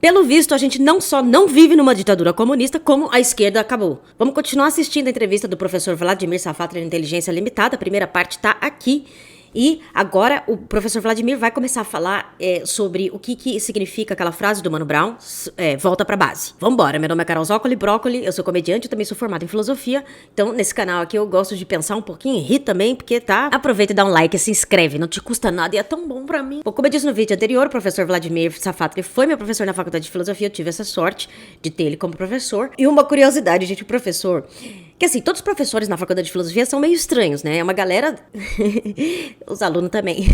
Pelo visto, a gente não só não vive numa ditadura comunista, como a esquerda acabou. Vamos continuar assistindo a entrevista do professor Vladimir Safatli na Inteligência Limitada. A primeira parte tá aqui. E agora o professor Vladimir vai começar a falar sobre o que significa aquela frase do Mano Brown, volta pra base. Vambora, meu nome é Carol Zócoli Brócoli, eu sou comediante, eu também sou formada em filosofia, então nesse canal aqui eu gosto de pensar um pouquinho e rir também, porque tá... Aproveita e dá um like, se inscreve, não te custa nada e é tão bom pra mim. Bom, como eu disse no vídeo anterior, o professor Vladimir Safatli foi meu professor na faculdade de filosofia, eu tive essa sorte de ter ele como professor. E uma curiosidade, gente, o professor... Que assim, todos os professores na faculdade de filosofia são meio estranhos, né? É uma galera... Os alunos também.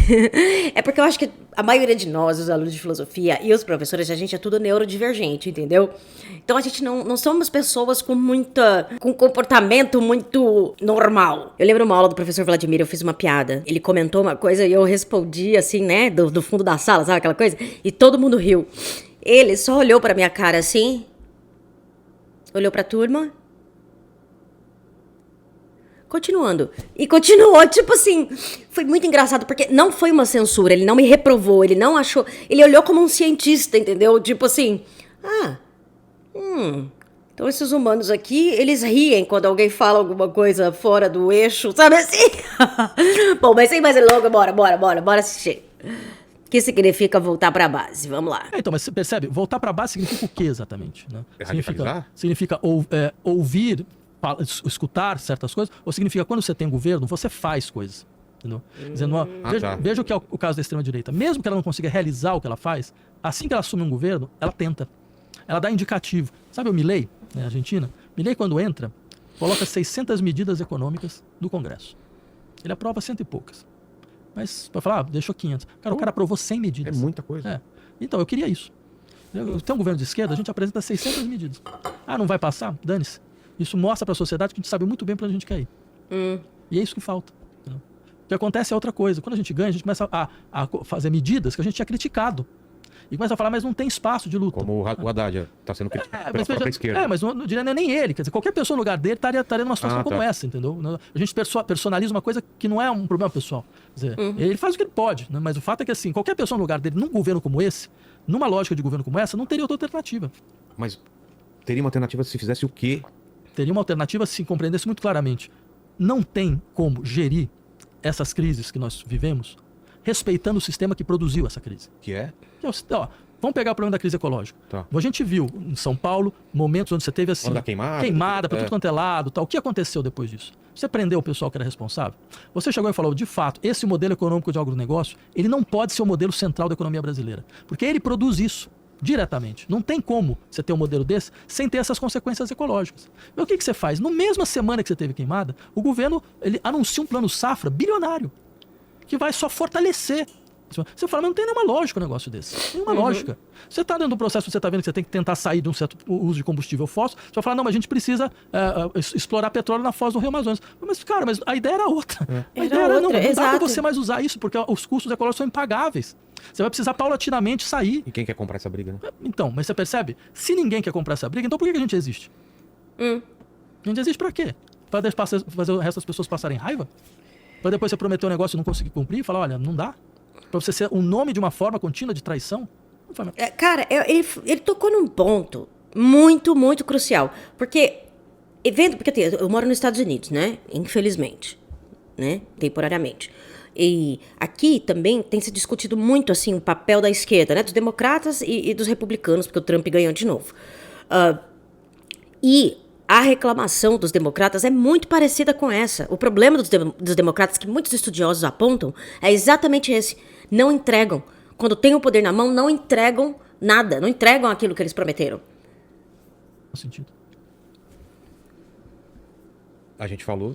É porque eu acho que a maioria de nós, os alunos de filosofia e os professores, a gente é tudo neurodivergente, entendeu? Então a gente não somos pessoas com comportamento muito normal. Eu lembro uma aula do professor Vladimir, eu fiz uma piada. Ele comentou uma coisa e eu respondi assim, né? Do fundo da sala, sabe aquela coisa? E todo mundo riu. Ele só olhou pra minha cara assim, olhou pra turma... Continuando. E continuou, tipo assim, foi muito engraçado, porque não foi uma censura, ele não me reprovou, ele não achou... Ele olhou como um cientista, entendeu? Tipo assim, então esses humanos aqui, eles riem quando alguém fala alguma coisa fora do eixo, sabe assim? Bom, mas sem mais delongas, bora assistir. O que significa voltar pra base? Vamos lá. Então, mas você percebe, voltar pra base significa o que exatamente? Né? Significa ouvir... escutar certas coisas, ou significa quando você tem um governo, você faz coisas. Entendeu? Dizendo, veja o que é o caso da extrema-direita. Mesmo que ela não consiga realizar o que ela faz, assim que ela assume um governo, ela tenta. Ela dá indicativo. Sabe o Milei, na Argentina? Milei, quando entra, coloca 600 medidas econômicas do Congresso. Ele aprova 100 e poucas. Mas, para falar, deixou 500. Cara, o cara aprovou 100 medidas. É muita coisa. Então, eu queria isso. Tem um governo de esquerda, a gente apresenta 600 medidas. Não vai passar? Dane-se. Isso mostra para a sociedade que a gente sabe muito bem para onde a gente quer ir. E é isso que falta. Entendeu? O que acontece é outra coisa. Quando a gente ganha, a gente começa a fazer medidas que a gente tinha criticado. E começa a falar, mas não tem espaço de luta. Como o Haddad está sendo criticado pela própria esquerda. Mas não diria nem ele. Quer dizer, qualquer pessoa no lugar dele estaria numa situação como essa, entendeu? A gente personaliza uma coisa que não é um problema pessoal. Quer dizer, ele faz o que ele pode, né? Mas o fato é que assim, qualquer pessoa no lugar dele, num governo como esse, numa lógica de governo como essa, não teria outra alternativa. Mas teria uma alternativa se fizesse o quê? Teria uma alternativa se compreendesse muito claramente. Não tem como gerir essas crises que nós vivemos respeitando o sistema que produziu essa crise. Que é? Vamos pegar o problema da crise ecológica. Tá. A gente viu em São Paulo momentos onde você teve assim... Queimada para tudo quanto é lado. Tal. O que aconteceu depois disso? Você prendeu o pessoal que era responsável? Você chegou e falou, de fato, esse modelo econômico de agronegócio, ele não pode ser o modelo central da economia brasileira. Porque ele produz isso. Diretamente. Não tem como você ter um modelo desse sem ter essas consequências ecológicas. Mas o que você faz? Na mesma semana que você teve queimada, o governo ele anuncia um plano safra bilionário que vai só fortalecer. Você fala, mas não tem nenhuma lógica um negócio desse. Nenhuma lógica. Você está dentro do processo, você está vendo que você tem que tentar sair de um certo uso de combustível fóssil, você vai falar, não, mas a gente precisa explorar petróleo na foz do Rio Amazonas. Mas, cara, a ideia era outra. A ideia era não dá para você mais usar isso, porque os custos ecológicos são impagáveis. Você vai precisar paulatinamente sair. E quem quer comprar essa briga, né? Então, mas você percebe? Se ninguém quer comprar essa briga, então por que a gente existe? A gente existe pra quê? Pra fazer o resto das pessoas passarem raiva? Pra depois você prometer um negócio e não conseguir cumprir e falar, olha, não dá? Pra você ser um nome de uma forma contínua de traição? Cara, ele tocou num ponto muito, muito crucial. Porque eu moro nos Estados Unidos, né? Infelizmente. Né? Temporariamente. E aqui também tem se discutido muito assim o papel da esquerda, né? Dos democratas e dos republicanos, porque o Trump ganhou de novo. E a reclamação dos democratas é muito parecida com essa. O problema dos democratas, que muitos estudiosos apontam, é exatamente esse. Não entregam. Quando tem o poder na mão, não entregam nada. Não entregam aquilo que eles prometeram. Faz sentido. A gente falou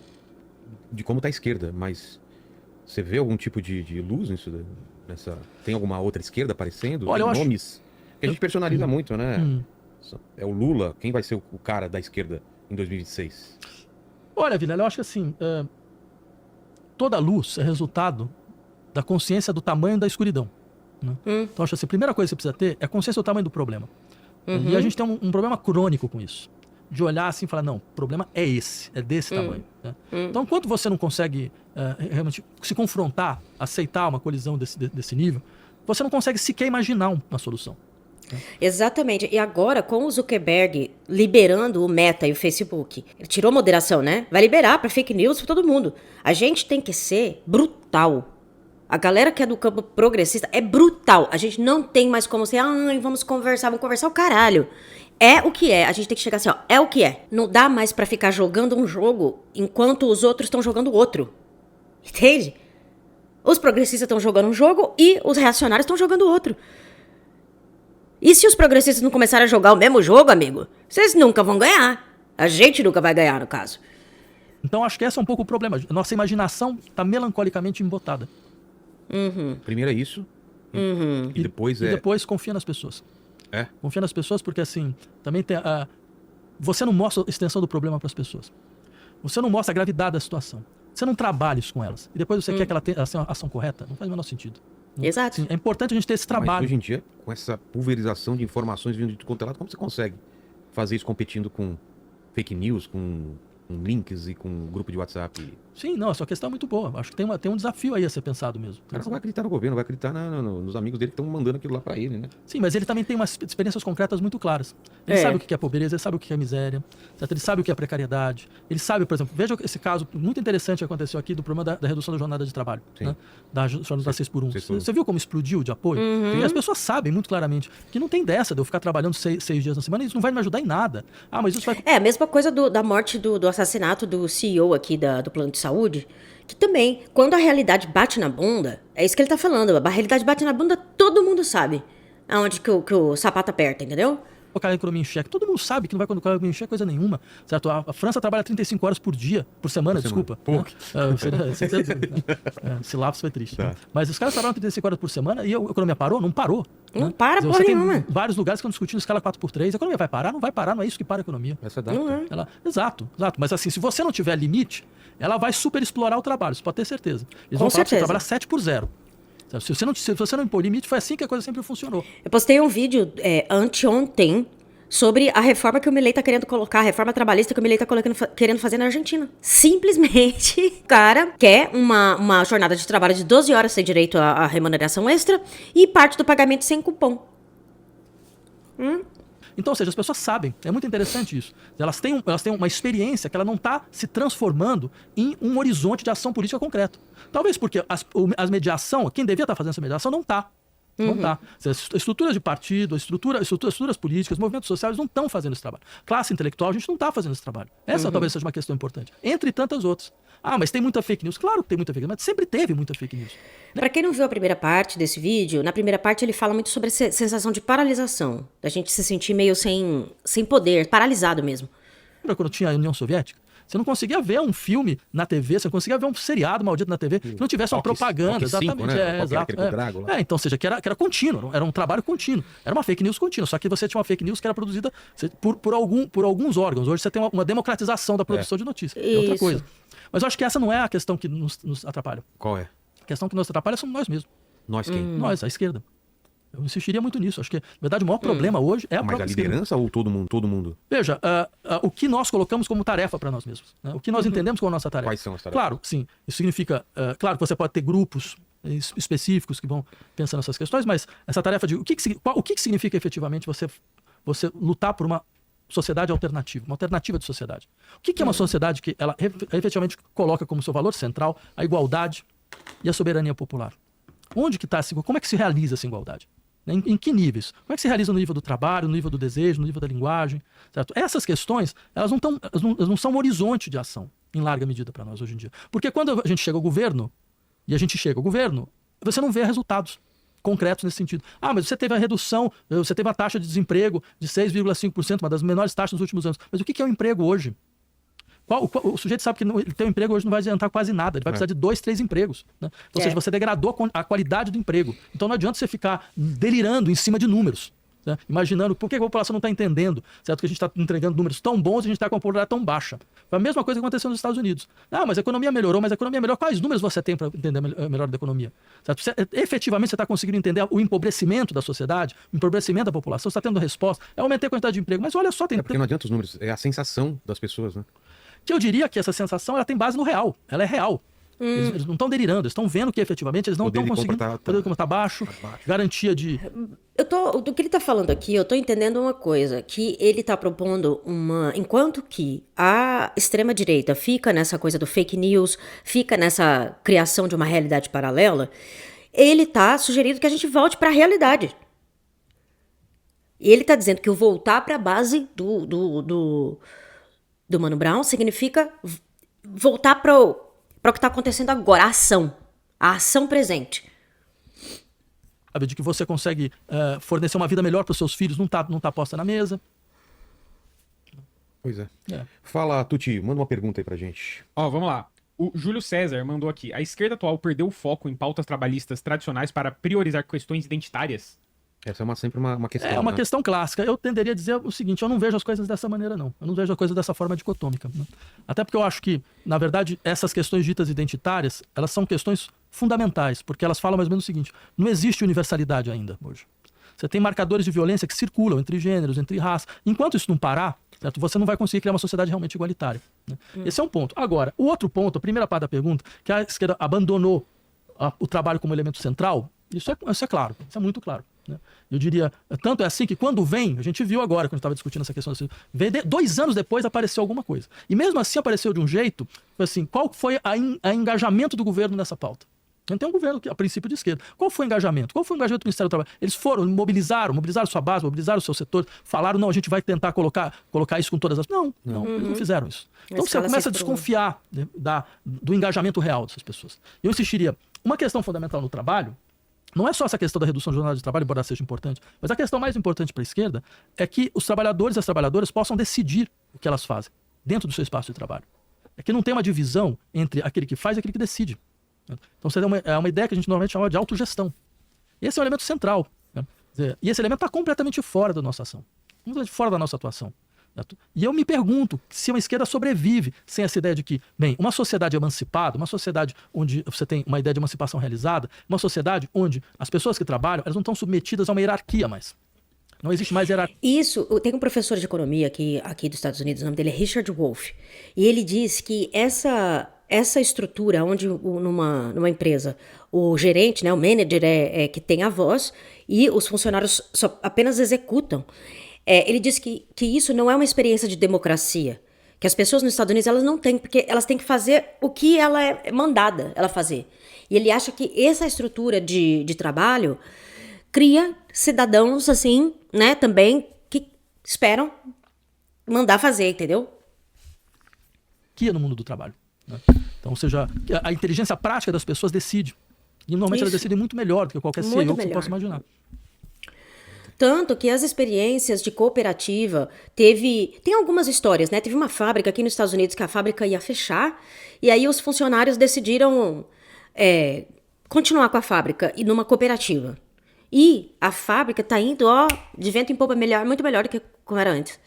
de como tá a esquerda, mas você vê algum tipo de luz nisso? Tem alguma outra esquerda aparecendo? Olha, tem nomes? Que a gente personaliza muito, né? É o Lula. Quem vai ser o cara da esquerda em 2026? Olha, Vilela, eu acho que assim, toda luz é resultado da consciência do tamanho da escuridão. Né? Então, acho assim, a primeira coisa que você precisa ter é a consciência do tamanho do problema. E a gente tem um problema crônico com isso. De olhar assim e falar, não, o problema é esse, é desse tamanho. Né? Então, enquanto você não consegue realmente se confrontar, aceitar uma colisão desse nível, você não consegue sequer imaginar uma solução. Exatamente. E agora, com o Zuckerberg liberando o Meta e o Facebook, ele tirou moderação, né? Vai liberar pra fake news pra todo mundo. A gente tem que ser brutal. A galera que é do campo progressista é brutal. A gente não tem mais como ser, vamos conversar o caralho. É o que é. A gente tem que chegar assim, ó, é o que é. Não dá mais pra ficar jogando um jogo enquanto os outros estão jogando outro. Entende? Os progressistas estão jogando um jogo e os reacionários estão jogando outro. E se os progressistas não começarem a jogar o mesmo jogo, amigo, vocês nunca vão ganhar. A gente nunca vai ganhar, no caso. Então acho que esse é um pouco o problema. Nossa imaginação está melancolicamente embotada. Primeiro é isso. E depois E depois confia nas pessoas. É. Confia nas pessoas porque assim, também tem você não mostra a extensão do problema para as pessoas. Você não mostra a gravidade da situação. Você não trabalha isso com elas. E depois você quer que ela tenha a ação correta. Não faz o menor sentido. Exato. Sim, é importante a gente ter esse trabalho. Mas hoje em dia, com essa pulverização de informações vindo de tudo quanto é lado, como você consegue fazer isso competindo com fake news, com links e com grupo de WhatsApp? Sim, não, essa questão é muito boa. Acho que tem um desafio aí a ser pensado mesmo. O cara não vai acreditar no governo, vai acreditar nos amigos dele que estão mandando aquilo lá pra ele, né? Sim, mas ele também tem umas experiências concretas muito claras. Ele sabe o que é pobreza, ele sabe o que é miséria, certo? Ele sabe o que é precariedade. Ele sabe, por exemplo, veja esse caso muito interessante que aconteceu aqui do problema da redução da jornada de trabalho. Né? Da jornada da 6x1. Você viu como explodiu de apoio? E as pessoas sabem muito claramente que não tem dessa de eu ficar trabalhando 6 dias na semana, isso não vai me ajudar em nada. Mas isso vai... É, a mesma coisa da morte do assassinato do CEO aqui do plano de saúde. Que também, quando a realidade bate na bunda, é isso que ele tá falando, a realidade bate na bunda, todo mundo sabe aonde que o sapato aperta, entendeu? Colocar a economia em xeque. Todo mundo sabe que não vai colocar a economia em xeque coisa nenhuma, certo? A França trabalha 35 horas por semana, desculpa. Pouco. Esse lapso foi triste. Tá. Né? Mas os caras trabalham 35 horas por semana e a economia parou? Não parou. Não né? para Dizer, porra você nenhuma. tem vários lugares que estão discutindo escala 4x3. A economia vai parar? Não vai parar, não é isso que para a economia. Essa data. Exato. Mas assim, se você não tiver limite, ela vai super explorar o trabalho, você pode ter certeza. Eles Com vão falar pra você certeza. trabalhar 7x0. Se você não impor limite, foi assim que a coisa sempre funcionou. Eu postei um vídeo anteontem sobre a reforma que o Milei tá querendo colocar, a reforma trabalhista que o Milei tá querendo fazer na Argentina. Simplesmente, o cara quer uma jornada de trabalho de 12 horas sem direito à remuneração extra e parte do pagamento sem cupom. Então, ou seja, as pessoas sabem, é muito interessante isso. Elas têm uma experiência que ela não está se transformando em um horizonte de ação política concreto. Talvez porque a mediação, quem devia estar fazendo essa mediação, não está. Não está. Estruturas de partido, estruturas políticas, movimentos sociais não estão fazendo esse trabalho. Classe intelectual, a gente não está fazendo esse trabalho. Essa talvez seja uma questão importante. Entre tantas outras. Mas tem muita fake news. Claro que tem muita fake news, mas sempre teve muita fake news. Pra quem não viu a primeira parte desse vídeo, na primeira parte ele fala muito sobre essa sensação de paralisação. Da gente se sentir meio sem poder, paralisado mesmo. Lembra quando tinha a União Soviética? Você não conseguia ver um filme na TV, você não conseguia ver um seriado maldito na TV que não tivesse uma propaganda. Exatamente. Exato. Então, ou seja, que era contínuo, era um trabalho contínuo. Era uma fake news contínua, só que você tinha uma fake news que era produzida por alguns órgãos. Hoje você tem uma democratização da produção de notícias. É outra coisa. Mas eu acho que essa não é a questão que nos atrapalha. Qual é? A questão que nos atrapalha somos nós mesmos. Nós quem? Nós, a esquerda. Eu insistiria muito nisso. Acho que, na verdade, o maior problema hoje é a Mas própria a esquerda. liderança ou todo mundo? Veja, o que nós colocamos como tarefa para nós mesmos. Né? O que nós entendemos como nossa tarefa. Quais são as tarefas? Claro, sim. Isso significa... claro que você pode ter grupos específicos que vão pensando nessas questões, mas essa tarefa de... O que significa efetivamente você lutar por uma sociedade alternativa, uma alternativa de sociedade? O que é uma sociedade que ela efetivamente coloca como seu valor central a igualdade e a soberania popular? Onde que está essa... Como é que se realiza essa igualdade? Em que níveis? Como é que se realiza no nível do trabalho, no nível do desejo, no nível da linguagem? Certo? Essas questões, elas não são um horizonte de ação, em larga medida, para nós hoje em dia. Porque quando a gente chega ao governo, você não vê resultados concretos nesse sentido. Mas você teve a redução, você teve a taxa de desemprego de 6,5%, uma das menores taxas nos últimos anos. Mas o que é o emprego hoje? O sujeito sabe que o teu emprego hoje não vai adiantar quase nada. Ele vai precisar de 2, 3 empregos. Né? Ou seja, você degradou a qualidade do emprego. Então não adianta você ficar delirando em cima de números. Né? Imaginando por que a população não está entendendo. Certo? Que a gente está entregando números tão bons e a gente está com a popularidade tão baixa. Foi a mesma coisa que aconteceu nos Estados Unidos. Mas a economia melhorou, quais números você tem para entender melhor da economia? Certo? Efetivamente você está conseguindo entender o empobrecimento da sociedade, o empobrecimento da população, você está tendo resposta. Aumentei a quantidade de emprego. Mas olha só, porque não adianta os números, é a sensação das pessoas, né? Que eu diria que essa sensação ela tem base no real, ela é real. Eles não estão delirando, eles estão vendo que efetivamente eles não estão conseguindo. O poder de compra está baixo, garantia de. Do que ele está falando aqui, eu estou entendendo uma coisa, que ele está propondo enquanto que a extrema-direita fica nessa coisa do fake news, fica nessa criação de uma realidade paralela, ele está sugerindo que a gente volte para a realidade. E ele está dizendo que o voltar para a base do Mano Brown significa voltar para o que está acontecendo agora, a ação presente. De que você consegue fornecer uma vida melhor para os seus filhos, não tá posta na mesa. Pois é. Fala, Tuti, manda uma pergunta aí pra gente. Vamos lá. O Júlio César mandou aqui. A esquerda atual perdeu o foco em pautas trabalhistas tradicionais para priorizar questões identitárias? Essa é sempre uma questão. É uma questão clássica. Eu tenderia a dizer o seguinte, eu não vejo as coisas dessa maneira, não. Eu não vejo as coisas dessa forma dicotômica. Né? Até porque eu acho que, na verdade, essas questões ditas identitárias, elas são questões fundamentais, porque elas falam mais ou menos o seguinte, não existe universalidade ainda hoje. Você tem marcadores de violência que circulam entre gêneros, entre raças. Enquanto isso não parar, certo? Você não vai conseguir criar uma sociedade realmente igualitária. Né? Esse é um ponto. Agora, o outro ponto, a primeira parte da pergunta, que a esquerda abandonou o trabalho como elemento central, isso é claro, isso é muito claro. Né? Eu diria, tanto é assim que quando vem, a gente viu agora, quando a gente estava discutindo essa questão, vem 2 anos depois apareceu alguma coisa. E mesmo assim apareceu de um jeito, assim, qual foi o engajamento do governo nessa pauta? A gente tem um governo que, a princípio, de esquerda. Qual foi o engajamento? Qual foi o engajamento do Ministério do Trabalho? Eles foram, mobilizaram sua base, mobilizaram o seu setor, falaram, não, a gente vai tentar colocar isso com todas as... Não, eles não fizeram isso. Então você começa a desconfiar, né, do engajamento real dessas pessoas. Eu insistiria, uma questão fundamental no trabalho, não é só essa questão da redução de jornada de trabalho, embora seja importante, mas a questão mais importante para a esquerda é que os trabalhadores e as trabalhadoras possam decidir o que elas fazem dentro do seu espaço de trabalho. É que não tem uma divisão entre aquele que faz e aquele que decide. Então é uma ideia que a gente normalmente chama de autogestão. Esse é um elemento central. Né? E esse elemento está completamente fora da nossa ação, completamente fora da nossa atuação. Certo? E eu me pergunto se uma esquerda sobrevive sem essa ideia de que, bem, uma sociedade emancipada, uma sociedade onde você tem uma ideia de emancipação realizada, uma sociedade onde as pessoas que trabalham, elas não estão submetidas a uma hierarquia mais. Não existe mais hierarquia. Isso, tem um professor de economia aqui dos Estados Unidos, o nome dele é Richard Wolff, e ele diz que essa estrutura onde numa empresa o gerente, né, o manager é que tem a voz e os funcionários só apenas executam, ele diz que isso não é uma experiência de democracia, que as pessoas nos Estados Unidos elas não têm, porque elas têm que fazer o que ela é mandada ela fazer. E ele acha que essa estrutura de trabalho cria cidadãos assim, né, também que esperam mandar fazer, entendeu? Que é no mundo do trabalho. Né? Então, ou seja, a inteligência prática das pessoas decide. E normalmente elas decidem muito melhor do que qualquer CEO que você possa imaginar. Tanto que as experiências de cooperativa tem algumas histórias, né? Teve uma fábrica aqui nos Estados Unidos que a fábrica ia fechar e aí os funcionários decidiram continuar com a fábrica e numa cooperativa. E a fábrica tá indo, de vento em popa muito melhor do que como era antes.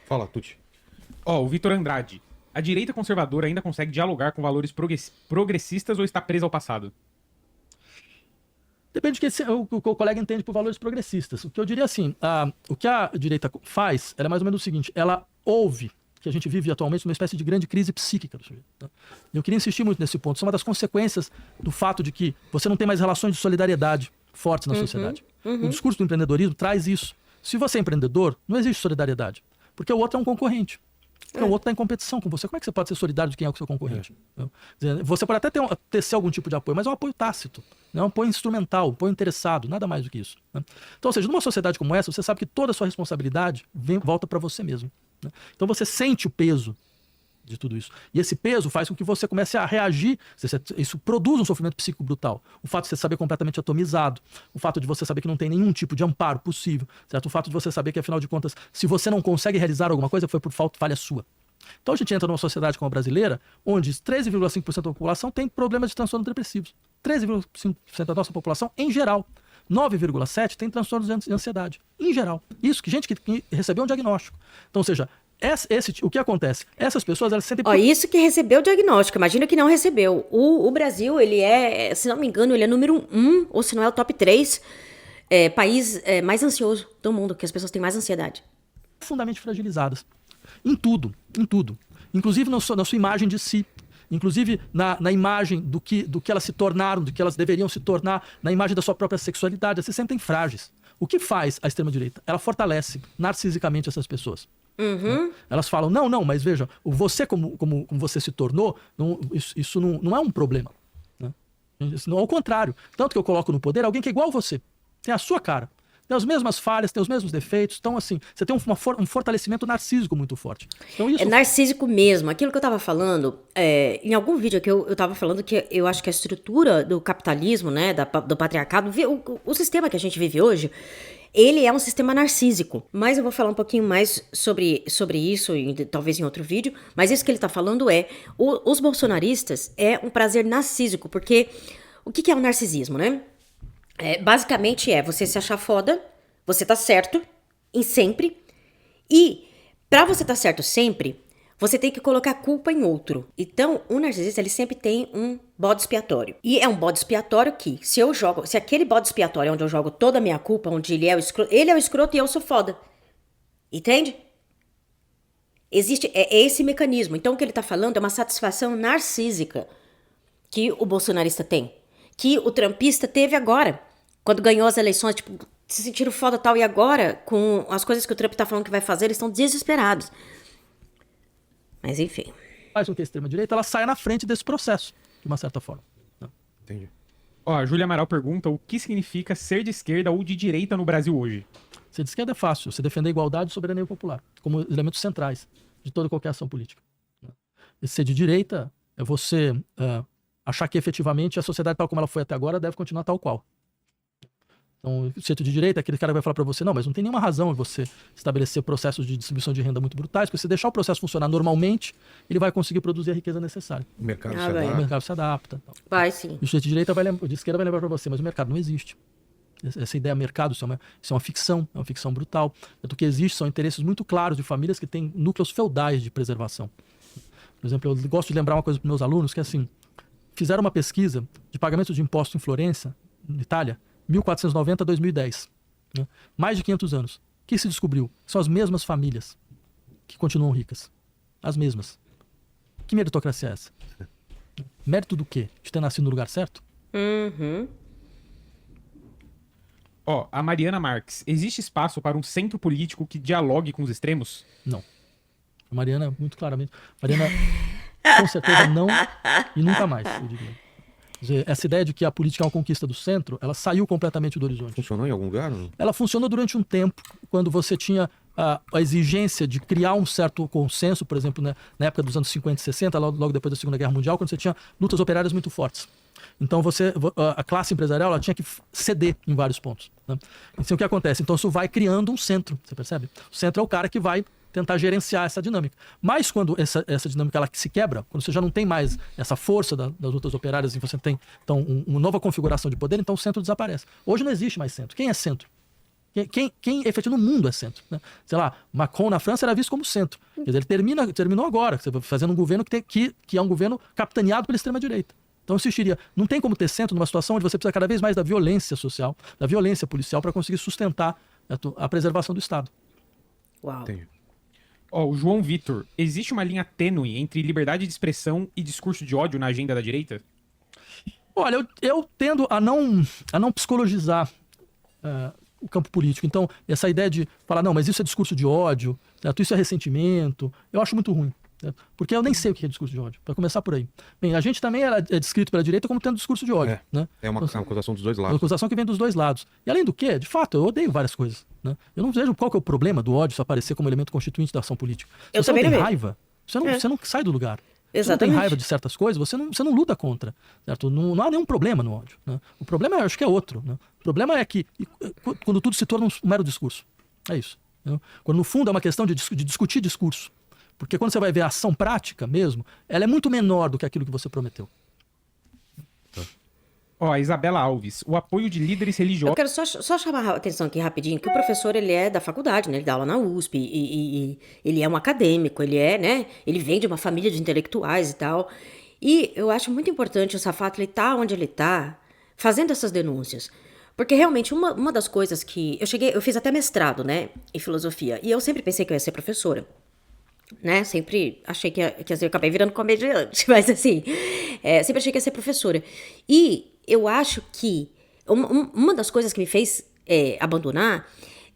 Fala, Tuti. O Vitor Andrade. A direita conservadora ainda consegue dialogar com valores progressistas ou está presa ao passado? Depende do que o colega entende por valores progressistas. O que eu diria assim, o que a direita faz é mais ou menos o seguinte, ela ouve que a gente vive atualmente numa espécie de grande crise psíquica do sujeito. Né? Eu queria insistir muito nesse ponto. Isso é uma das consequências do fato de que você não tem mais relações de solidariedade fortes na sociedade. O discurso do empreendedorismo traz isso. Se você é empreendedor, não existe solidariedade, porque o outro é um concorrente. Porque o outro está em competição com você. Como é que você pode ser solidário de quem é o seu concorrente? Você pode até tecer algum tipo de apoio, mas é um apoio tácito, é um apoio instrumental, um apoio interessado, nada mais do que isso. Né? Então, ou seja, numa sociedade como essa, você sabe que toda a sua responsabilidade volta para você mesmo. Né? Então você sente o peso de tudo isso. E esse peso faz com que você comece a reagir. Isso produz um sofrimento psíquico brutal. O fato de você saber completamente atomizado, o fato de você saber que não tem nenhum tipo de amparo possível, certo? O fato de você saber que, afinal de contas, se você não consegue realizar alguma coisa, foi por falha sua. Então a gente entra numa sociedade como a brasileira, onde 13,5% da população tem problemas de transtornos depressivos. 13,5% da nossa população, em geral. 9,7% tem transtornos de ansiedade, em geral. Isso, gente que recebeu um diagnóstico. Então, ou seja, o que acontece? Essas pessoas, elas sentem... Isso que recebeu o diagnóstico, imagina que não recebeu. O Brasil, ele se não me engano, ele é número 1, ou se não é o top 3, país mais ansioso do mundo, que as pessoas têm mais ansiedade. Profundamente fragilizadas. Em tudo. Inclusive na sua imagem de si. inclusive na imagem do que elas se tornaram, do que elas deveriam se tornar, na imagem da sua própria sexualidade. Elas se sentem frágeis. O que faz a extrema-direita? Ela fortalece narcisicamente essas pessoas. Né? Elas falam, não, mas veja, você como você se tornou, isso não é um problema. Né? Não, ao contrário. Tanto que eu coloco no poder alguém que é igual a você. Tem a sua cara. Tem as mesmas falhas, tem os mesmos defeitos. Então, assim, você tem um fortalecimento narcísico muito forte. Então, isso... É narcísico mesmo. Aquilo que eu tava falando, em algum vídeo aqui eu tava falando que eu acho que a estrutura do capitalismo, né, do patriarcado, o sistema que a gente vive hoje, ele é um sistema narcísico. Mas eu vou falar um pouquinho mais sobre isso, talvez em outro vídeo. Mas isso que ele tá falando os bolsonaristas é um prazer narcísico. Porque o que é o narcisismo, né? Basicamente você se achar foda, você tá certo em sempre, e pra você tá certo sempre, você tem que colocar a culpa em outro. Então, o narcisista, ele sempre tem um bode expiatório. E é um bode expiatório que, se aquele bode expiatório é onde eu jogo toda a minha culpa, onde ele é o escroto e eu sou foda. Entende? Existe esse mecanismo. Então, o que ele tá falando é uma satisfação narcísica que o bolsonarista tem. Que o trumpista teve agora, quando ganhou as eleições, tipo, se sentiram foda tal, e agora, com as coisas que o Trump tá falando que vai fazer, eles estão desesperados. Mas enfim. Faz com que a extrema-direita ela saia na frente desse processo, de uma certa forma. Entendi. Ó, a Júlia Amaral pergunta o que significa ser de esquerda ou de direita no Brasil hoje. Ser de esquerda é fácil, você defender a igualdade e soberania popular, como elementos centrais de toda e qualquer ação política. E ser de direita é você... achar que efetivamente a sociedade tal como ela foi até agora deve continuar tal qual. Então, o centro de direita é aquele cara que vai falar para você, não, mas não tem nenhuma razão em você estabelecer processos de distribuição de renda muito brutais, porque se deixar o processo funcionar normalmente, ele vai conseguir produzir a riqueza necessária. O mercado se bem. O adapta. mercado se adapta. Tal. Vai sim. E o centro de direita de esquerda vai lembrar para você, mas o mercado não existe. Essa ideia mercado, isso é uma ficção brutal. O que existe são interesses muito claros de famílias que têm núcleos feudais de preservação. Por exemplo, eu gosto de lembrar uma coisa para meus alunos, que é assim, fizeram uma pesquisa de pagamento de imposto em Florença, na Itália, 1490 a 2010. Né? Mais de 500 anos. O que se descobriu? São as mesmas famílias que continuam ricas. As mesmas. Que meritocracia é essa? Mérito do quê? De ter nascido no lugar certo? Ó, a Mariana Marques. Existe espaço para um centro político que dialogue com os extremos? Não. A Mariana, muito claramente. Mariana, com certeza não e nunca mais, eu diria. Quer dizer, essa ideia de que a política é uma conquista do centro, ela saiu completamente do horizonte. Funcionou em algum lugar? Não? Ela funcionou durante um tempo, quando você tinha a exigência de criar um certo consenso, por exemplo, né, na época dos anos 50 e 60, logo depois da Segunda Guerra Mundial, quando você tinha lutas operárias muito fortes. Então a classe empresarial ela tinha que ceder em vários pontos. Né? Então o que acontece? Então isso vai criando um centro, você percebe? O centro é o cara que vai tentar gerenciar essa dinâmica. Mas quando essa dinâmica ela se quebra, quando você já não tem mais essa força das lutas operárias e você tem então uma nova configuração de poder, então o centro desaparece. Hoje não existe mais centro. Quem é centro? Quem efetivamente no mundo é centro? Né? Sei lá, Macron na França era visto como centro. Quer dizer, ele terminou agora, fazendo um governo que é um governo capitaneado pela extrema-direita. Então existiria. Não tem como ter centro numa situação onde você precisa cada vez mais da violência social, da violência policial para conseguir sustentar a preservação do Estado. Uau. Entendi. Ó, o João Vitor. Existe uma linha tênue entre liberdade de expressão e discurso de ódio na agenda da direita? Olha, eu tendo a não psicologizar o campo político. Então, essa ideia de falar, não, mas isso é discurso de ódio, certo? Isso é ressentimento, eu acho muito ruim. Certo? Porque eu nem sei o que é discurso de ódio, para começar por aí. Bem, a gente também é descrito pela direita como tendo discurso de ódio. Né? É uma acusação dos dois Uma lados. acusação que vem dos dois lados. E além do que, de fato, eu odeio várias coisas. Né? Eu não vejo qual que é o problema do ódio se aparecer como elemento constituinte da ação política. Se Eu você não também tem não vejo. raiva, você não sai do lugar. Se você não Exatamente. tem raiva de certas coisas, você não luta contra. Certo? Não há nenhum problema no ódio. Né? O problema, eu acho que é outro. Né? O problema é que quando tudo se torna um mero discurso. É isso. Né? Quando no fundo é uma questão de discutir discurso. Porque quando você vai ver a ação prática mesmo, ela é muito menor do que aquilo que você prometeu. Ó, a Isabela Alves. O apoio de líderes Eu religiosos... quero só chamar a atenção aqui rapidinho, que o professor, ele é da faculdade, né? Ele dá aula na USP, e ele é um acadêmico, ele é, né? Ele vem de uma família de intelectuais e tal. E eu acho muito importante o Safato, ele tá onde ele tá, fazendo essas denúncias. Porque realmente, uma das coisas que... Eu fiz até mestrado, né? Em filosofia, e eu sempre pensei que eu ia ser professora. né? Sempre achei que eu acabei virando comediante, mas assim, sempre achei que ia ser professora. E eu acho que uma das coisas que me fez abandonar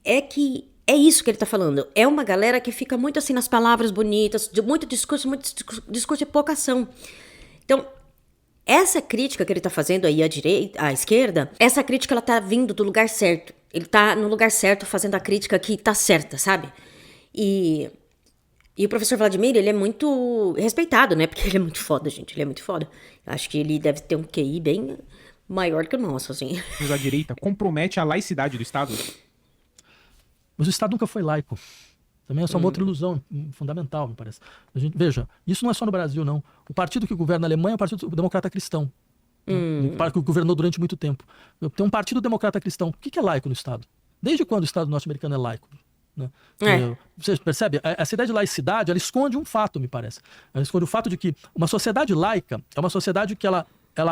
é que é isso que ele tá falando. É uma galera que fica muito assim nas palavras bonitas, de muito discurso e pouca ação. Então, essa crítica que ele tá fazendo aí à esquerda, essa crítica ela tá vindo do lugar certo. Ele tá no lugar certo fazendo a crítica que tá certa, sabe? E o professor Vladimir, ele é muito respeitado, né? Porque ele é muito foda, gente. Ele é muito foda. Eu acho que ele deve ter um QI bem maior que o nosso, assim. A direita compromete a laicidade do Estado? Mas o Estado nunca foi laico. Também é só uma outra ilusão fundamental, me parece. Veja, isso não é só no Brasil, não. O partido que governa a Alemanha é o Partido Democrata Cristão. Que governou durante muito tempo. Tem um Partido Democrata Cristão. O que é laico no Estado? Desde quando o Estado norte-americano é laico? Né? Você percebe? Essa ideia de laicidade, ela esconde um fato, me parece. Ela esconde o fato de que uma sociedade laica é uma sociedade que ela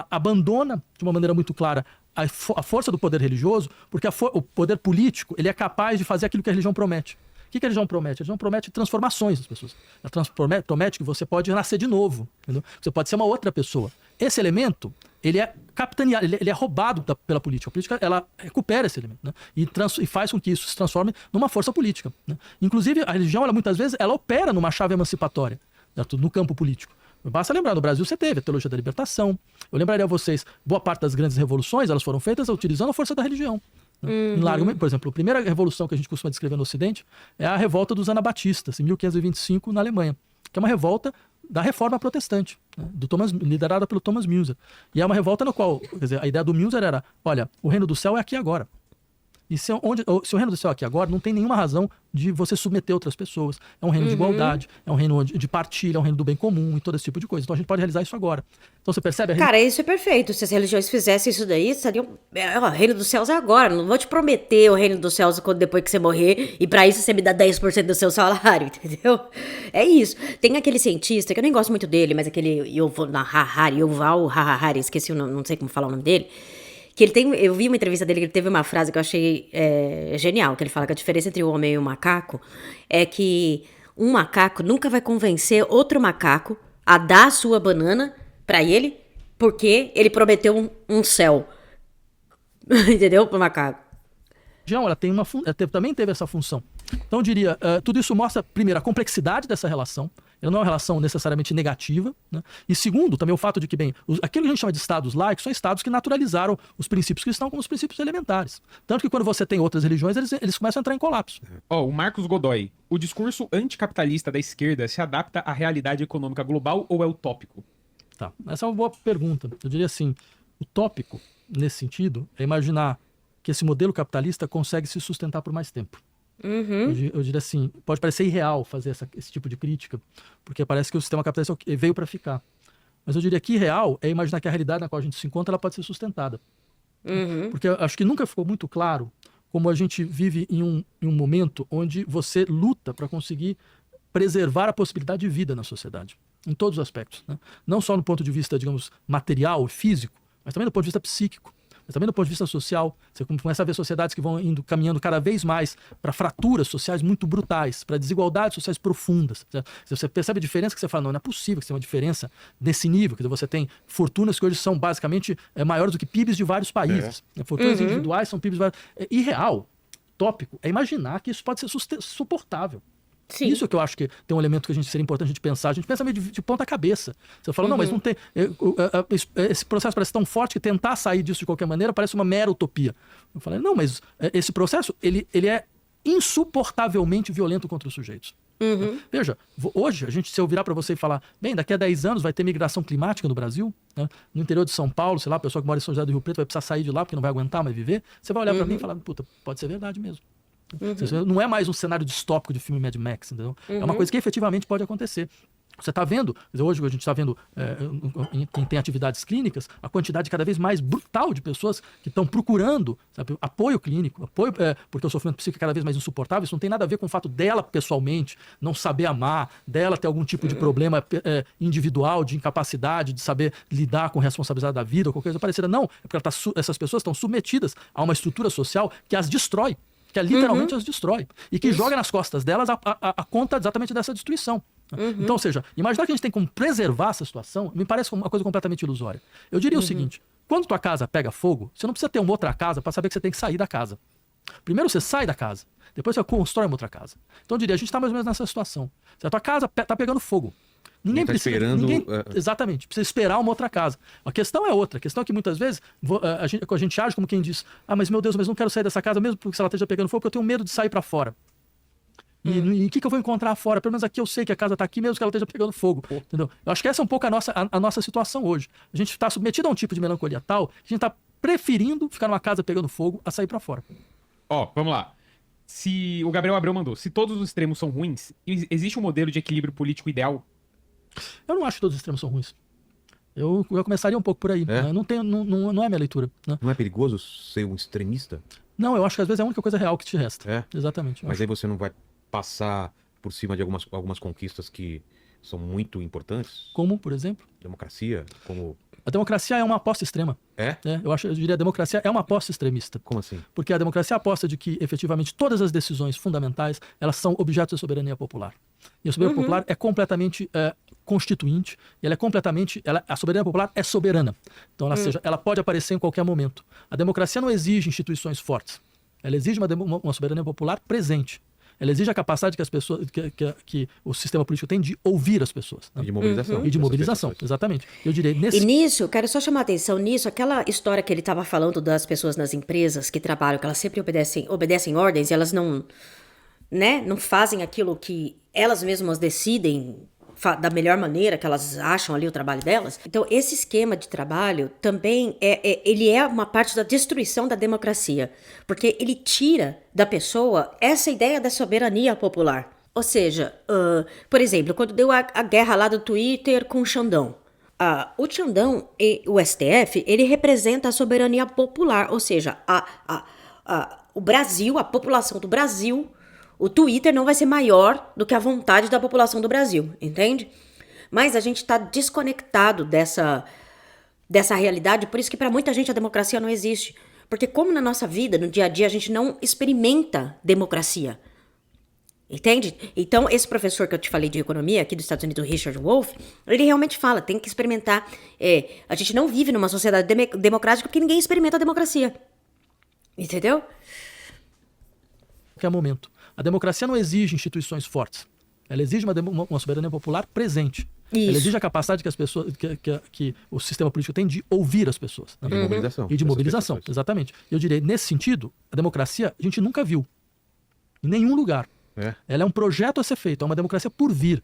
abandona, de uma maneira muito clara, a força do poder religioso, porque o poder político ele é capaz de fazer aquilo que a religião promete. O que a religião promete? A religião promete transformações das pessoas. Ela promete que você pode nascer de novo. Entendeu? Você pode ser uma outra pessoa. Esse elemento, ele é capitaneado, ele é roubado pela política. A política, ela recupera esse elemento, né? E faz com que isso se transforme numa força política, né? Inclusive, a religião, muitas vezes, ela opera numa chave emancipatória, certo? No campo político. Basta lembrar, no Brasil você teve a teologia da libertação. Eu lembraria a vocês, boa parte das grandes revoluções, elas foram feitas utilizando a força da religião. Por exemplo, a primeira revolução que a gente costuma descrever no Ocidente é a revolta dos anabatistas, em 1525, na Alemanha, que é uma revolta da reforma protestante, né, liderada pelo Thomas Müntzer. E é uma revolta na qual, quer dizer, a ideia do Müntzer era, olha, o reino do céu é aqui agora. E se o reino do céu é aqui agora, não tem nenhuma razão de você submeter outras pessoas. É um reino de igualdade, é um reino de partilha, é um reino do bem comum e todo esse tipo de coisa. Então a gente pode realizar isso agora. Então você percebe? Cara, isso é perfeito. Se as religiões fizessem isso daí, estariam... o reino dos céus é agora. Não vou te prometer o reino dos céus depois que você morrer e pra isso você me dá 10% do seu salário, entendeu? É isso. Tem aquele cientista, que eu nem gosto muito dele, mas aquele Yuval Harari, esqueci o nome, não sei como falar o nome dele. Que ele tem, eu vi uma entrevista dele que ele teve uma frase que eu achei genial, que ele fala que a diferença entre o homem e o macaco é que um macaco nunca vai convencer outro macaco a dar a sua banana pra ele, porque ele prometeu um céu. Entendeu? Pro macaco. Ela tem também teve essa função. Então eu diria, tudo isso mostra, primeiro, a complexidade dessa relação. Ela não é uma relação necessariamente negativa, né? E segundo, também o fato de que, aquilo que a gente chama de estados laicos são estados que naturalizaram os princípios cristãos como os princípios elementares. Tanto que quando você tem outras religiões, eles começam a entrar em colapso. O Marcos Godoy. O discurso anticapitalista da esquerda se adapta à realidade econômica global ou é utópico? Tá. Essa é uma boa pergunta. Eu diria assim, utópico, nesse sentido, é imaginar que esse modelo capitalista consegue se sustentar por mais tempo. Eu diria assim, pode parecer irreal fazer esse tipo de crítica, porque parece que o sistema capitalista veio para ficar. Mas eu diria que irreal é imaginar que a realidade na qual a gente se encontra ela pode ser sustentada. Porque eu acho que nunca ficou muito claro como a gente vive em um momento onde você luta para conseguir preservar a possibilidade de vida na sociedade, em todos os aspectos, né? Não só no ponto de vista, digamos, material, físico, mas também do ponto de vista psíquico. Mas também do ponto de vista social, você começa a ver sociedades que vão caminhando cada vez mais para fraturas sociais muito brutais, para desigualdades sociais profundas. Você percebe a diferença que você fala, não é possível que você tenha uma diferença nesse nível. Quer dizer, você tem fortunas que hoje são basicamente maiores do que PIBs de vários países. Fortunas individuais são PIBs de vários... É irreal, tópico, é imaginar que isso pode ser suportável. Sim. Isso que eu acho que tem um elemento que seria importante a gente pensar. A gente pensa meio de ponta cabeça. Você fala, não, mas não tem... Esse processo parece tão forte que tentar sair disso de qualquer maneira parece uma mera utopia. Eu falei, não, mas esse processo, ele é insuportavelmente violento contra os sujeitos. Veja, hoje, se eu virar para você e falar, daqui a 10 anos vai ter migração climática no Brasil, né? No interior de São Paulo, sei lá, a pessoa que mora em São José do Rio Preto vai precisar sair de lá porque não vai aguentar mais viver, você vai olhar para mim e falar, puta, pode ser verdade mesmo. Não é mais um cenário distópico de filme Mad Max, entendeu? É uma coisa que efetivamente pode acontecer. Você está vendo, hoje a gente está vendo, quem tem atividades clínicas, a quantidade cada vez mais brutal de pessoas que estão procurando, sabe, apoio clínico, porque o sofrimento psíquico é cada vez mais insuportável. Isso não tem nada a ver com o fato dela pessoalmente não saber amar, dela ter algum tipo de problema individual, de incapacidade, de saber lidar com responsabilidade da vida ou qualquer coisa parecida. Não, é porque essas pessoas estão submetidas a uma estrutura social que as destrói, que literalmente as destrói. E que joga nas costas delas a conta exatamente dessa destruição. Então, ou seja, imaginar que a gente tem como preservar essa situação me parece uma coisa completamente ilusória. Eu diria o seguinte, quando tua casa pega fogo, você não precisa ter uma outra casa para saber que você tem que sair da casa. Primeiro você sai da casa, depois você constrói uma outra casa. Então eu diria, a gente está mais ou menos nessa situação. Se a tua casa está pegando fogo, ninguém tá precisa... esperando, Exatamente, precisa esperar uma outra casa. A questão é outra. A questão é que muitas vezes a gente age como quem diz, mas meu Deus, mas não quero sair dessa casa mesmo porque se ela esteja pegando fogo, porque eu tenho medo de sair para fora. E o que eu vou encontrar fora? Pelo menos aqui eu sei que a casa está aqui mesmo que ela esteja pegando fogo. Entendeu? Eu acho que essa é um pouco a nossa situação hoje. A gente está submetido a um tipo de melancolia tal que a gente está preferindo ficar numa casa pegando fogo a sair para fora. Vamos lá. Se o Gabriel Abreu mandou, se todos os extremos são ruins, existe um modelo de equilíbrio político ideal? Eu não acho que todos os extremos são ruins. Eu começaria um pouco por aí. Né? Não é a minha leitura. Né? Não é perigoso ser um extremista? Não, eu acho que às vezes é a única coisa real que te resta. É? Exatamente. Mas aí você não vai passar por cima de algumas conquistas que são muito importantes? Como, por exemplo? Democracia, como... A democracia é uma aposta extrema. É? Eu diria que a democracia é uma aposta extremista. Como assim? Porque a democracia aposta de que, efetivamente, todas as decisões fundamentais, elas são objetos de soberania popular. E a soberania popular é completamente constituinte, e ela é completamente... a soberania popular é soberana. Então, ela pode aparecer em qualquer momento. A democracia não exige instituições fortes. Ela exige uma soberania popular presente. Ela exige a capacidade que as pessoas, que o sistema político tem de ouvir as pessoas. Né? E de mobilização. E de mobilização, exatamente. Eu diria, E nisso, eu quero só chamar a atenção nisso, aquela história que ele estava falando das pessoas nas empresas que trabalham, que elas sempre obedecem ordens e elas não fazem aquilo que elas mesmas decidem da melhor maneira que elas acham ali o trabalho delas. Então, esse esquema de trabalho também ele é uma parte da destruição da democracia, porque ele tira da pessoa essa ideia da soberania popular. Ou seja, por exemplo, quando deu a guerra lá do Twitter com o Xandão, o Xandão e o STF, ele representa a soberania popular, ou seja, o Brasil, a população do Brasil. O Twitter não vai ser maior do que a vontade da população do Brasil, entende? Mas a gente está desconectado dessa realidade, por isso que para muita gente a democracia não existe. Porque como na nossa vida, no dia a dia, a gente não experimenta democracia. Entende? Então, esse professor que eu te falei de economia, aqui dos Estados Unidos, o Richard Wolff, ele realmente fala, tem que experimentar. A gente não vive numa sociedade democrática porque ninguém experimenta a democracia. Entendeu? Qualquer momento. A democracia não exige instituições fortes. Ela exige uma soberania popular presente. Isso. Ela exige a capacidade que as pessoas, que o sistema político tem de ouvir as pessoas. Né? E de mobilização. E de mobilização, exatamente. Eu diria, nesse sentido, a democracia a gente nunca viu. Em nenhum lugar. Ela é um projeto a ser feito, é uma democracia por vir.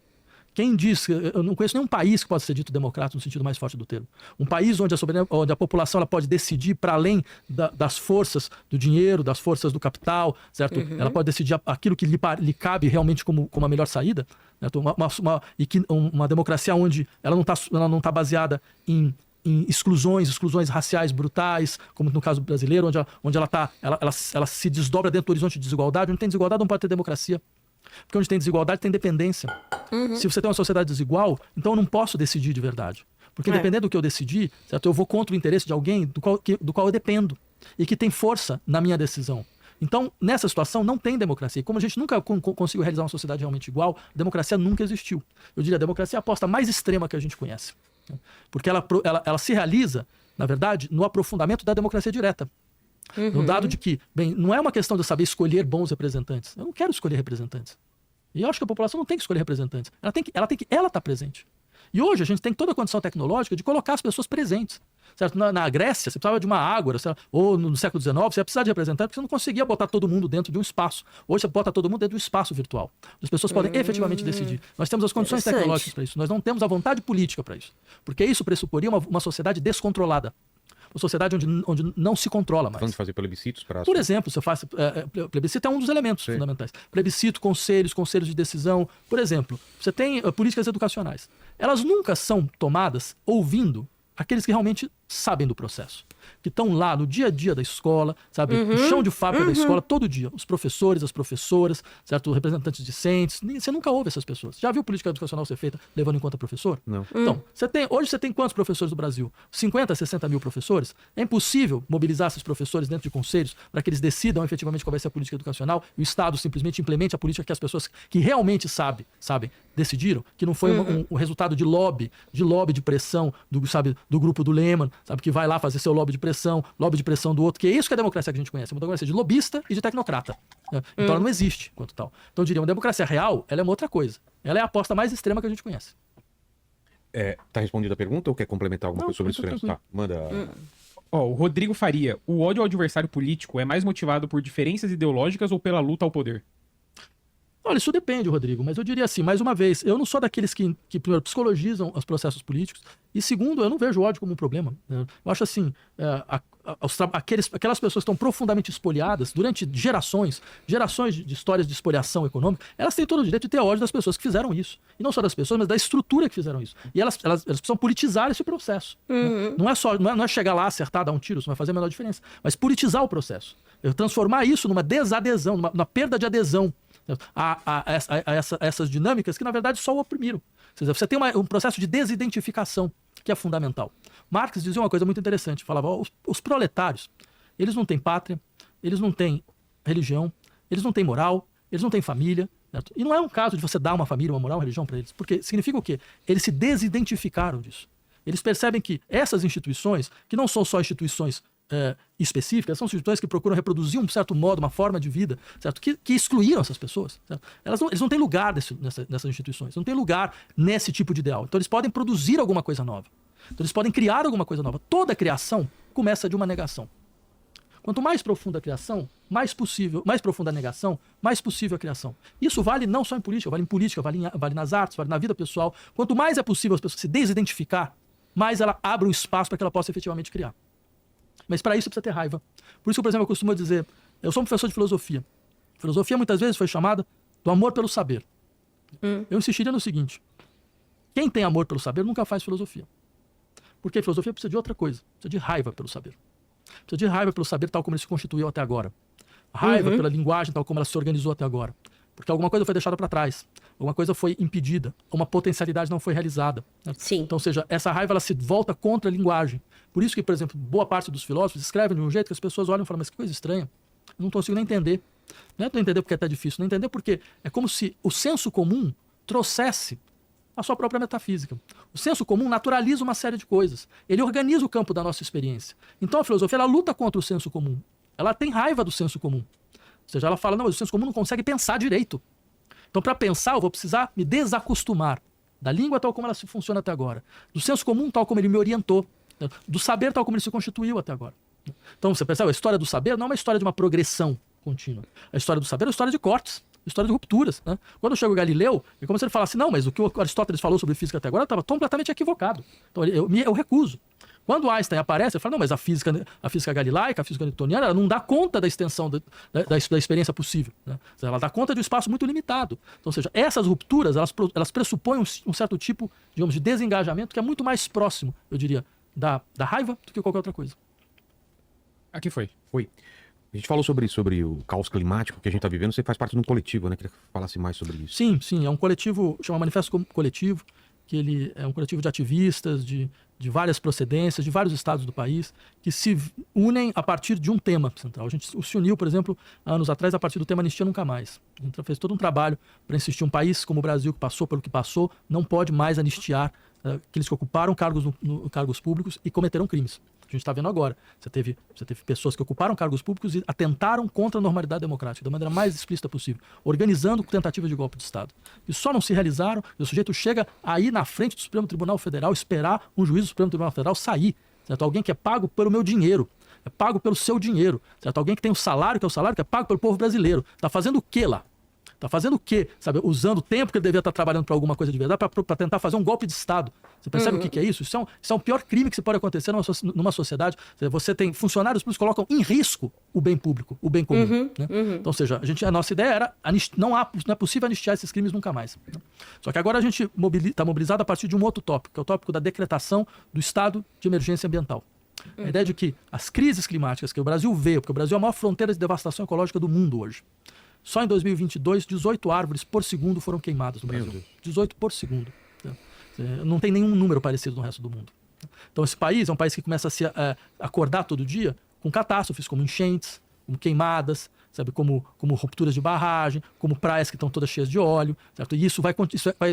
Quem diz, eu não conheço nenhum país que possa ser dito democrático no sentido mais forte do termo. Um país onde a população ela pode decidir para além das forças do dinheiro, das forças do capital, certo? Ela pode decidir aquilo que lhe cabe realmente como a melhor saída. Certo? Uma democracia onde ela não tá baseada em exclusões raciais brutais, como no caso brasileiro, onde ela se desdobra dentro do horizonte de desigualdade. Onde tem desigualdade não pode ter democracia. Porque onde tem desigualdade tem dependência. Se você tem uma sociedade desigual, então eu não posso decidir de verdade. Porque dependendo do que eu decidir, certo? Eu vou contra o interesse de alguém do qual eu dependo. E que tem força na minha decisão. Então, nessa situação, não tem democracia. E como a gente nunca conseguiu realizar uma sociedade realmente igual, a democracia nunca existiu. Eu diria, a democracia é a aposta mais extrema que a gente conhece. Porque ela se realiza, na verdade, no aprofundamento da democracia direta. No dado de que, não é uma questão de eu saber escolher bons representantes. Eu não quero escolher representantes. E eu acho que a população não tem que escolher representantes. Ela está presente. E hoje a gente tem toda a condição tecnológica de colocar as pessoas presentes. Certo? Na Grécia, você precisava de uma ágora, ou no século XIX, você ia precisar de representantes, porque você não conseguia botar todo mundo dentro de um espaço. Hoje você bota todo mundo dentro de um espaço virtual. As pessoas podem efetivamente decidir. Nós temos as condições tecnológicas para isso. Nós não temos a vontade política para isso. Porque isso pressuporia uma sociedade descontrolada. Uma sociedade onde não se controla mais. Vamos fazer plebiscitos para... Por exemplo, você faz... plebiscito é um dos elementos fundamentais. Plebiscito, conselhos de decisão. Por exemplo, você tem políticas educacionais. Elas nunca são tomadas ouvindo aqueles que realmente sabem do processo, que estão lá no dia a dia da escola, sabe, no chão de fábrica da escola, todo dia. Os professores, as professoras, certo, representantes discentes. Você nunca ouve essas pessoas. Já viu política educacional ser feita levando em conta professor? Não. Então, hoje você tem quantos professores do Brasil? 50, 60 mil professores? É impossível mobilizar esses professores dentro de conselhos para que eles decidam efetivamente qual vai ser a política educacional e o Estado simplesmente implemente a política que as pessoas que realmente sabem, decidiram, que não foi um resultado de lobby, de pressão do grupo do Lehman, sabe, que vai lá fazer seu lobby de pressão do outro, que é isso que é a democracia que a gente conhece, é uma democracia de lobista e de tecnocrata. Né? Então ela não existe quanto tal. Então eu diria, uma democracia real, ela é uma outra coisa. Ela é a aposta mais extrema que a gente conhece. Tá respondida a pergunta ou quer complementar alguma coisa sobre isso? Tá, manda. Ó, o Rodrigo Faria, o ódio ao adversário político é mais motivado por diferenças ideológicas ou pela luta ao poder? Olha, isso depende, Rodrigo, mas eu diria assim, mais uma vez, eu não sou daqueles que primeiro, psicologizam os processos políticos, e segundo, eu não vejo o ódio como um problema. Né? Eu acho assim, aquelas pessoas que estão profundamente espoliadas durante gerações de histórias de espoliação econômica, elas têm todo o direito de ter ódio das pessoas que fizeram isso. E não só das pessoas, mas da estrutura que fizeram isso. E elas precisam politizar esse processo. Né? Não é chegar lá, acertar, dar um tiro, isso não vai fazer a menor diferença, mas politizar o processo. Transformar isso numa desadesão, numa perda de adesão a essas dinâmicas que, na verdade, só o oprimiram. Ou seja, você tem um processo de desidentificação que é fundamental. Marx dizia uma coisa muito interessante, falava, os proletários, eles não têm pátria, eles não têm religião, eles não têm moral, eles não têm família, certo? E não é um caso de você dar uma família, uma moral, uma religião para eles, porque significa o quê? Eles se desidentificaram disso. Eles percebem que essas instituições, que não são só instituições específicas, são instituições que procuram reproduzir um certo modo, uma forma de vida, certo? Que excluíram essas pessoas. Certo? Eles não têm lugar nessas instituições, não têm lugar nesse tipo de ideal. Então eles podem produzir alguma coisa nova. Então eles podem criar alguma coisa nova. Toda criação começa de uma negação. Quanto mais profunda a criação, mais profunda a negação, mais possível a criação. Isso vale não só em política, vale nas artes, vale na vida pessoal. Quanto mais é possível as pessoas se desidentificar, mais ela abre um espaço para que ela possa efetivamente criar. Mas para isso precisa ter raiva. Por isso, por exemplo, eu costumo dizer, eu sou um professor de filosofia. Filosofia muitas vezes foi chamada do amor pelo saber. Eu insistiria no seguinte, quem tem amor pelo saber nunca faz filosofia. Porque a filosofia precisa de outra coisa, precisa de raiva pelo saber. Precisa de raiva pelo saber tal como ele se constituiu até agora. Raiva pela linguagem tal como ela se organizou até agora. Porque alguma coisa foi deixada para trás, alguma coisa foi impedida, uma potencialidade não foi realizada. Né? Sim. Então, ou seja, essa raiva ela se volta contra a linguagem. Por isso que, por exemplo, boa parte dos filósofos escrevem de um jeito que as pessoas olham e falam, mas que coisa estranha, eu não consigo nem entender. Não é não entender porque é até difícil, não entender porque é como se o senso comum trouxesse a sua própria metafísica. O senso comum naturaliza uma série de coisas. Ele organiza o campo da nossa experiência. Então a filosofia ela luta contra o senso comum. Ela tem raiva do senso comum. Ou seja, ela fala, não, mas o senso comum não consegue pensar direito. Então, para pensar, eu vou precisar me desacostumar da língua tal como ela se funciona até agora, do senso comum tal como ele me orientou, do saber tal como ele se constituiu até agora. Então, você percebe, a história do saber não é uma história de uma progressão contínua. A história do saber é uma história de cortes, história de rupturas. Né? Quando chega o Galileu, é como se ele falasse, não, mas o que o Aristóteles falou sobre física até agora estava completamente equivocado. Então, eu recuso. Quando Einstein aparece, ele fala, não, mas a física galilaica, a física newtoniana, ela não dá conta da extensão da experiência possível. Né? Ela dá conta de um espaço muito limitado. Então, ou seja, essas rupturas, elas pressupõem um certo tipo, digamos, de desengajamento que é muito mais próximo, eu diria, da raiva do que qualquer outra coisa. Aqui foi. A gente falou sobre o caos climático que a gente está vivendo. Você faz parte de um coletivo, né? Queria que falasse mais sobre isso. Sim. É um coletivo, chama Manifesto Coletivo, que ele é um coletivo de ativistas, de várias procedências, de vários estados do país, que se unem a partir de um tema central. A gente se uniu, por exemplo, há anos atrás, a partir do tema Anistia Nunca Mais. A gente fez todo um trabalho para insistir. Um país como o Brasil, que passou pelo que passou, não pode mais anistiar aqueles que ocuparam cargos públicos e cometeram crimes. A gente está vendo agora. Você teve pessoas que ocuparam cargos públicos e atentaram contra a normalidade democrática, da maneira mais explícita possível, organizando tentativa de golpe de Estado. E só não se realizaram, e o sujeito chega aí na frente do Supremo Tribunal Federal, esperar um juiz do Supremo Tribunal Federal sair. Certo? Alguém que é pago pelo meu dinheiro, é pago pelo seu dinheiro. Certo? Alguém que tem um salário, que é o salário que é pago pelo povo brasileiro. Está fazendo o quê lá? Está fazendo o quê? Sabe? Usando o tempo que ele devia estar trabalhando para alguma coisa de verdade para tentar fazer um golpe de Estado. Você percebe o que é isso? Isso é um pior crime que se pode acontecer numa sociedade. Você tem funcionários públicos que colocam em risco o bem público, o bem comum. Né? Então, ou seja, a nossa ideia era não é possível anistiar esses crimes nunca mais. Né? Só que agora a gente está mobilizado a partir de um outro tópico, que é o tópico da decretação do estado de emergência ambiental. A ideia de que as crises climáticas que o Brasil vê, porque o Brasil é a maior fronteira de devastação ecológica do mundo hoje. Só em 2022, 18 árvores por segundo foram queimadas no Brasil. 18 por segundo. Não tem nenhum número parecido no resto do mundo. Então esse país é um país que começa a se acordar todo dia com catástrofes, como enchentes, como queimadas, sabe, como rupturas de barragem, como praias que estão todas cheias de óleo, certo? E isso vai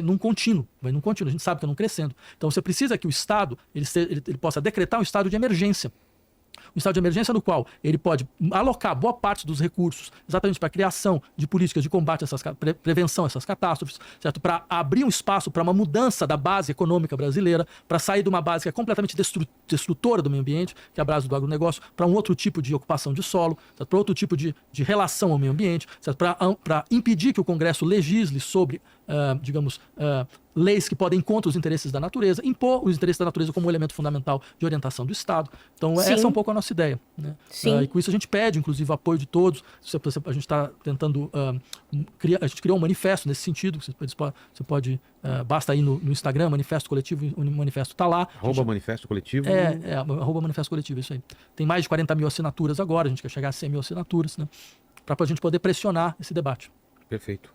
num contínuo, a gente sabe que é num crescendo. Então você precisa que o Estado ele possa decretar um estado de emergência. Um estado de emergência no qual ele pode alocar boa parte dos recursos exatamente para a criação de políticas de combate a prevenção a essas catástrofes, certo? Para abrir um espaço para uma mudança da base econômica brasileira, para sair de uma base que é completamente destrutora do meio ambiente, que é a base do agronegócio, para um outro tipo de ocupação de solo, para outro tipo de relação ao meio ambiente, para impedir que o Congresso legisle sobre, leis que podem ir contra os interesses da natureza, impor os interesses da natureza como um elemento fundamental de orientação do Estado. Então, essa é um pouco a nossa ideia. Né? E com isso a gente pede, inclusive, o apoio de todos. A gente está tentando a gente criou um manifesto nesse sentido. Você pode basta ir no Instagram, Manifesto Coletivo, o manifesto está lá. Manifesto Coletivo? Manifesto Coletivo, isso aí. Tem mais de 40 mil assinaturas agora, a gente quer chegar a 100 mil assinaturas, né? Para a gente poder pressionar esse debate. Perfeito.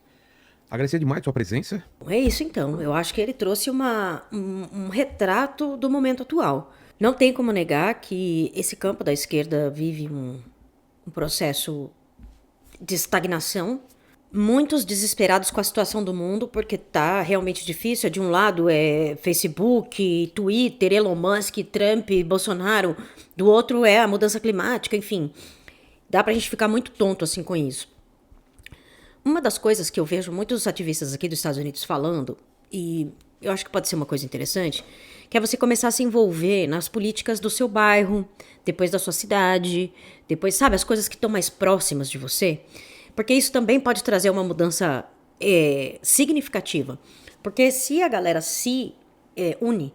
Agradecer demais a sua presença. É isso então, eu acho que ele trouxe um retrato do momento atual. Não tem como negar que esse campo da esquerda vive um processo de estagnação. Muitos desesperados com a situação do mundo, porque tá realmente difícil. De um lado é Facebook, Twitter, Elon Musk, Trump, Bolsonaro. Do outro é a mudança climática, enfim. Dá pra gente ficar muito tonto assim com isso. Uma das coisas que eu vejo muitos ativistas aqui dos Estados Unidos falando, e eu acho que pode ser uma coisa interessante, que é você começar a se envolver nas políticas do seu bairro, depois da sua cidade, depois, sabe, as coisas que estão mais próximas de você. Porque isso também pode trazer uma mudança significativa. Porque se a galera se une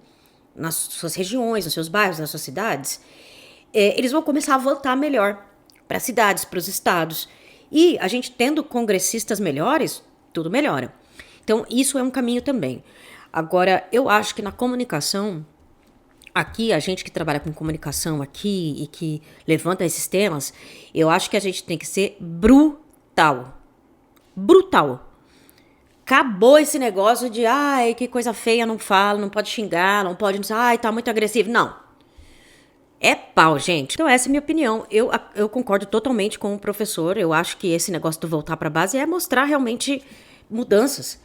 nas suas regiões, nos seus bairros, nas suas cidades, eles vão começar a votar melhor para as cidades, para os estados. E a gente tendo congressistas melhores, tudo melhora. Então, isso é um caminho também. Agora, eu acho que na comunicação, aqui, a gente que trabalha com comunicação aqui e que levanta esses temas, eu acho que a gente tem que ser brutal. Brutal. Acabou esse negócio de, ai, que coisa feia, não fala, não pode xingar, não pode, ai, tá muito agressivo. Não. É pau, gente. Então essa é a minha opinião. Eu concordo totalmente com o professor. Eu acho que esse negócio do voltar pra base é mostrar realmente mudanças.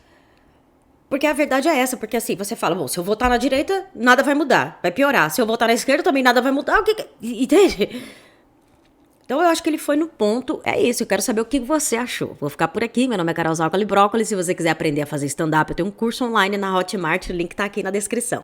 Porque a verdade é essa. Porque assim, você fala, bom, se eu votar na direita, nada vai mudar. Vai piorar. Se eu votar na esquerda, também nada vai mudar. Entende? Então eu acho que ele foi no ponto. É isso, eu quero saber o que você achou. Vou ficar por aqui. Meu nome é Carol Zalcali Brócoli. Se você quiser aprender a fazer stand-up, eu tenho um curso online na Hotmart. O link tá aqui na descrição.